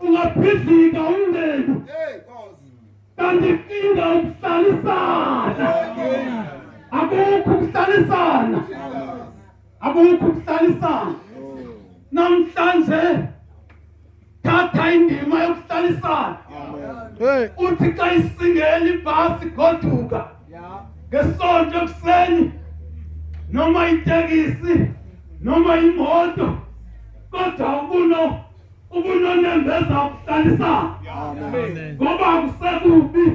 Ungaphizika umndeni. Kanti inkinga ukuhlalisana. Akukho ukuhlalisana. Akukho ukuhlalisana. Namhlanje thatha indima yokuhlalisana. Uthi xa isingela ibhasi goduka ngesonto ekuseni noma itekisi noma imoto kodwa ubunonembeza ukuhlalisana ngoba akusekubi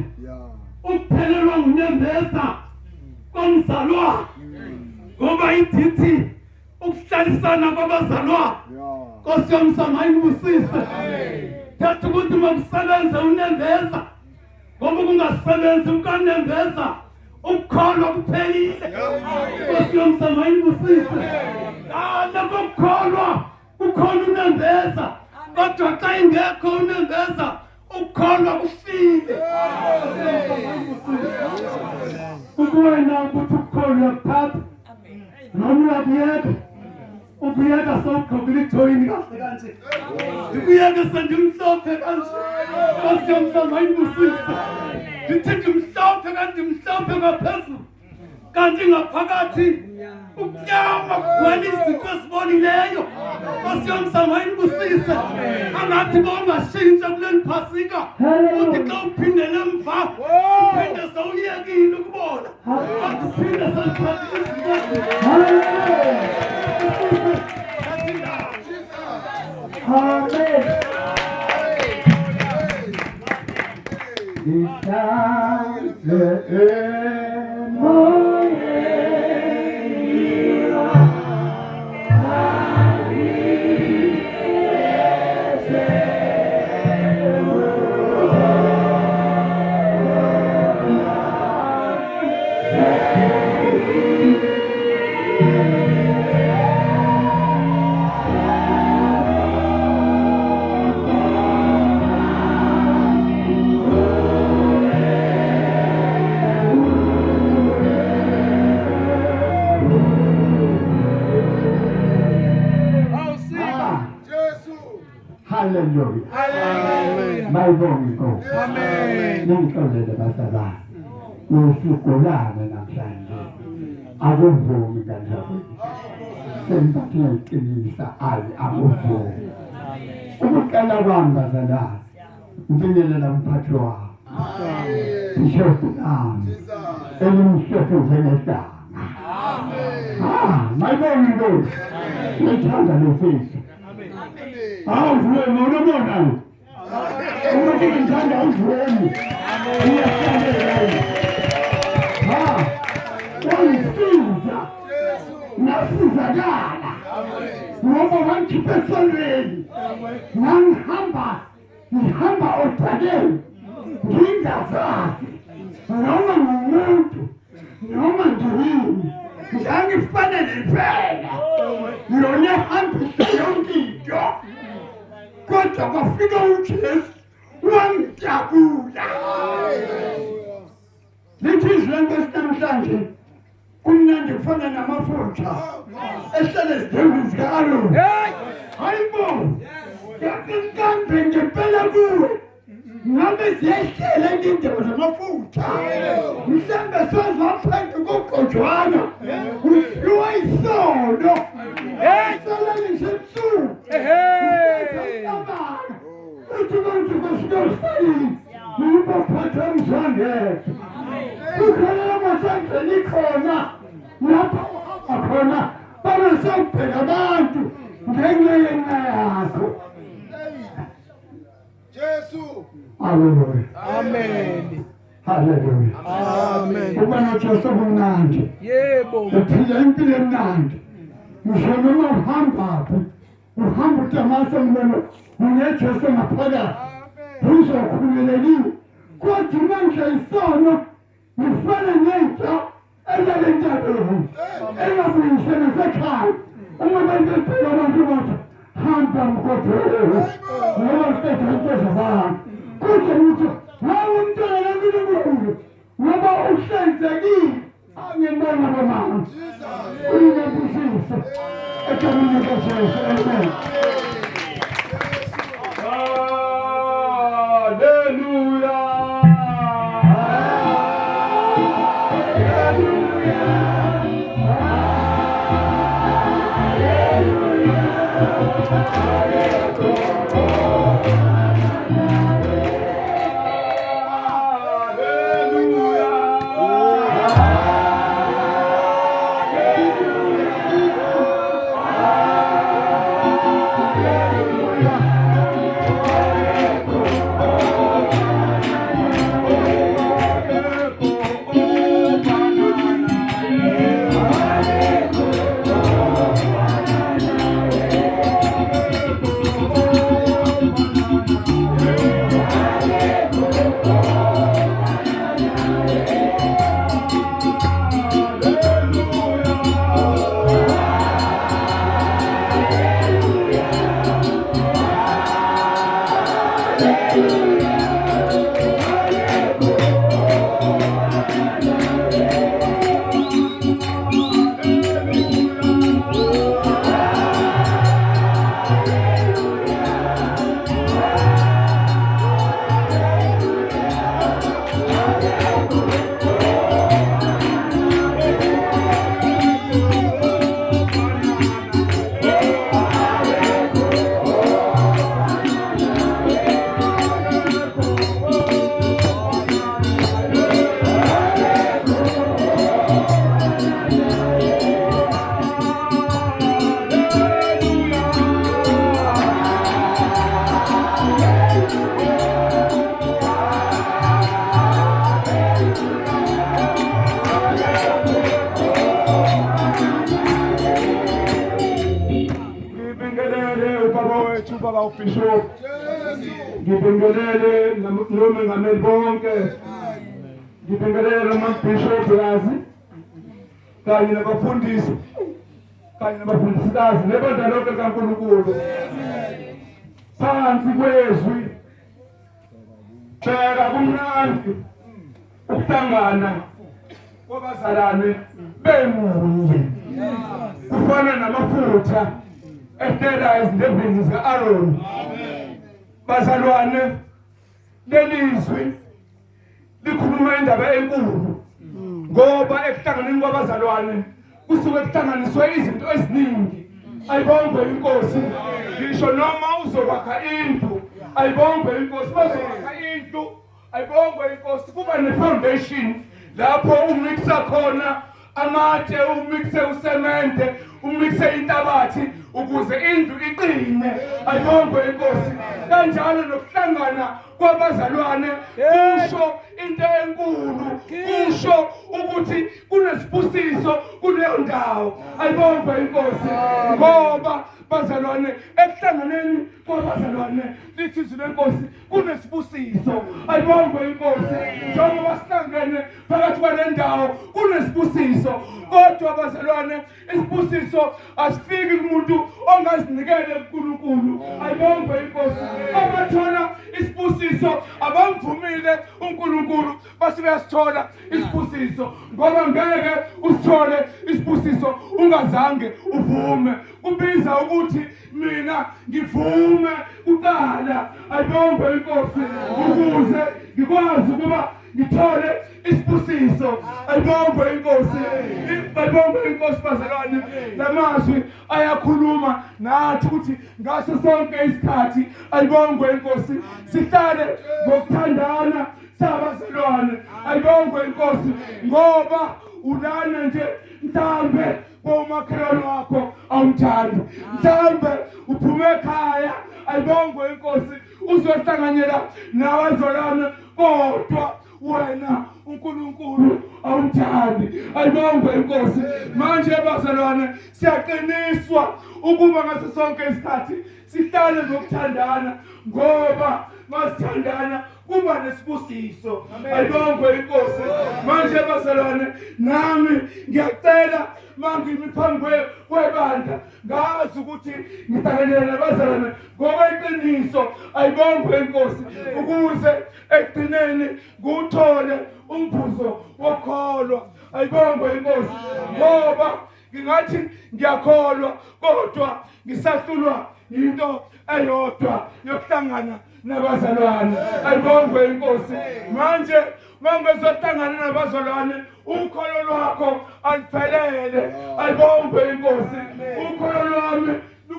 ukuphelelwa ngunembeza komzalwane ngoba idithi ukuhlalisana kwabazalwane Nkosi yomsama ayibusise thatha ukuthi makusebenze unembeza ngoba kungasebenzi ukanembeza ukukholwa kuphelile Nkosi yomsama ayibusise lapho ukukholwa ukhona unembeza kodwa xa ingekho unembeza ukukholwa kufile ukuwena ukuthi ukukholwa yakuthatha noma uyakuyeka ukuyeka sawugqokile ijoyini kahle kanje ukuyeka sendimhlophe kanje Nkosi yomsama ayibusise ndithi ndimhlophe kanti mhlophe ngaphezulu kanti ngaphakathi ukunyama kugcwele izinto ezibonileyo Nkosi yomsama ayibusise angathi bongashintsha kuleli Phasika uthi xa uphindele emva uphinde sawuyekile ukubona kanti uphinde sawuphathile Amen. Hallelujah. Hallelujah. My God is God. Amen. Ningixolele bazalwane. Ukuhlangana namhlanje. Akuvumi kanjalo. Sengibathela iqinisa ali akuvumi. Ukuqala kwami bazalwane. Ngibingelela umphathi wami. Bishop nami. Elimhlophe njengedanga. Amen. My God is God. Ngithanda lofisi. Awuvule mona mona. Ukuthi ngithanda uvumi. Iyahlanganela. Wangisiza. Nasizakala. Ngoba wangikhipha esonweni. Ngihamba othakeni. Ngingazazi. Noma ngumuntu. Noma ngiyini. Ngangifana nempela. Yona hambisa yonke into. Kodwa kwafika uJesu wangijabula. Lithi izwenko namhlanje kumnandi kufana namafutha ehlele izidembu zika-Aroni. Hayibo yakinkambe ngempela kuwe ngabe ziyehlela indindebe zamafutha mhlambe sozaphendla kokojwana usiwa isono isono lisebusuku Nibaphatha emzangeke. Kukhona amasandleni khona lapho akhona bangasabheka abantu ngenxa yenxa yakho. Jesu. Hallelujah. Amen. Hallelujah. Amen. Kuba noJesu kumnandi. Yebo. Uphila impilo emnandi. Ngisho noma uhambaphi uhamba utamasa mlelo uneJesu ngaphakathi. Uzokhululekile kodwa manje isono ngifana nentsha elalentabeni engabuyisela sekhaya uma bengempela abantu bathi hamba mkodwa ngoba sithethe zabantu kodwa uthi hawu umntwana kaNkulunkulu ngoba uhlenzekile angibona bomama uyinebusise egameni likaJesu amen. Baba uBishop ngibingelele namengameli bonke ngibingelele amabishop yazi kanye nabafundisi kanye nabafundisikazi nebandla lonke kaNkulunkulu phansi kwezwi bheka kumnandi ukuhlangana kwabazalwane bemunye kufana namafutha ehlela ezindebeni zika-Aaron. Bazalwane, lelizwi likhuluma indaba enkulu ngoba ekuhlanganeni kwabazalwane kusuke kuhlanganiswe izinto eziningi. Ayibongwe inkosi. Ngisho noma uzokwakha indlu, ayibongwe inkosi. Bazokwakha indlu, ayibongwe inkosi. Kuba ne-foundation lapho umikisa khona amatshe, umikise usemente, umikise inhlabathi ukuze indlu iqine. Ayibongwe inkosi. Kanjalo nokuhlangana kwabazalwane kusho into enkulu, kusho ukuthi kunesibusiso kuleyo ndawo. Ayibongwe inkosi. Ngoba bazalwane, ekuhlanganeni kwabazalwane lithi izwi lenkosi kunesibusiso. Ayibongwe inkosi. Njengoba sihlangene phakathi kwale ndawo kunesibusiso, kodwa bazalwane isibusiso asifiki kumuntu ongazinikele kuNkulunkulu. Ayibongwe inkosi. Abathola isibusiso abamvumile uNkulunkulu basuke yasithola isibusiso, ngoba ngeke usithole isibusiso ungazange uvume. Kubiza ukuthi mina ngivume kuqala. Ayibongwe inkosi ukuze ngikwazi ukuba ngithole isibusiso. Ayibongwe inkosi. Ayibongwe inkosi bazalwane. Lamazwi ayakhuluma nathi ukuthi ngaso sonke isikhathi, ayibongwe inkosi, sihlale ngokuthandana sabazalwane. Ayibongwe inkosi, ngoba ulana nje mhlambe komakhelwane wakho awumthandi, mhlambe uphume ekhaya. Ayibongwe inkosi, uzohlanganyela nabazalwane kodwa wena uNkulunkulu awumthandi. Ayibongwe inkosi. Manje bazalwane, siyaqiniswa ukuba ngaso sonke isikhathi sihlale ngokuthandana, ngoba masithandana kuba nesibusiso. Ayibongwe inkosi. Manje bazalwane, nami ngiyacela mangimi phambi kwebandla, ngazi ukuthi ngihlanganyela nabazalwane ngokweqiniso. Ayibongwe inkosi, ukuze ekugcineni kuthole umvuzo wokholwa. Ayibongwe inkosi, ngoba ngingathi ngiyakholwa kodwa ngisahlulwa into eyodwa yokuhlangana nabazalwane. Ayibongwe inkosi. Manje mangezohlangana nabazalwane ukholo lwakho aliphelele. Ayibongwe inkosi. Ukholo lwami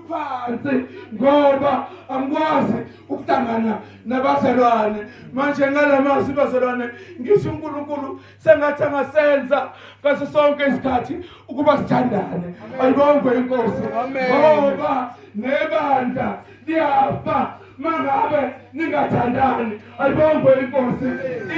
phansi ngoba angikwazi ukuhlangana nabazalwane. Manje ngalamazwi bazalwane ngisho uNkulunkulu sengathi angasenza ngaso sonke isikhathi ukuba sithandane. Ayibongwe inkosi. Ngoba nebandla liyafa mangabe ningathandani. Ayibongwe inkosi.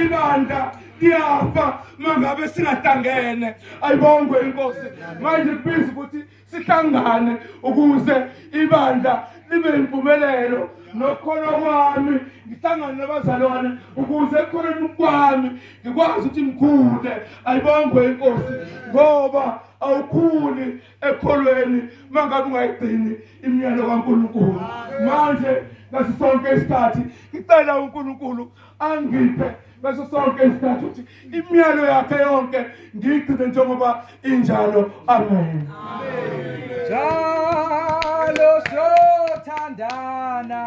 Ibandla liyafa mangabe singahlangene. Ayibongwe inkosi. Manje kubizwa ukuthi sihlangane ukuze ibandla libe impumelelo. Nokhona kwami ngihlangane nabazalwane ukuze ekukholeni kwami ngikwazi ukuthi ngikhule. Ayibongwe inkosi. Ngoba awukhuli ekholweni mangabe ungayigcini imiyalo kaNkulunkulu. Manje ngaso sonke isikhathi ngicela uNkulunkulu angiphe ngaso sonke isikhathi ukuthi imiyalo yakhe yonke ngiyigcine njengoba injalo. Amen. Njalo sothandana.